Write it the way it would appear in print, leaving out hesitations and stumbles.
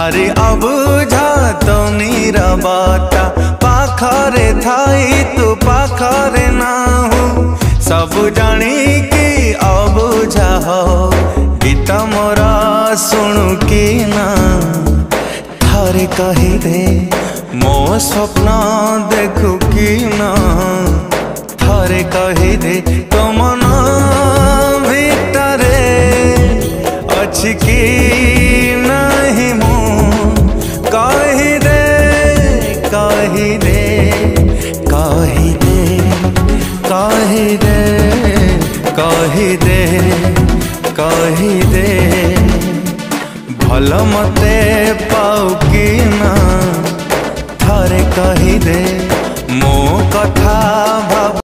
भारी अबुझा तो नीरवता पाखरे थाई तू पाखरे नाहु सब जानी कि अबुझा हो गीत मोरा शुणु कि ना थारे कही दे मो स्वप्न देखु कि ना थारे कही दे तो मन भितरे अछि कि नहीं मु कही दे कही दे कही दे कही दे कही दे कही दे भल मते पाऊ कि ना थारे कही दे मो कथा भाव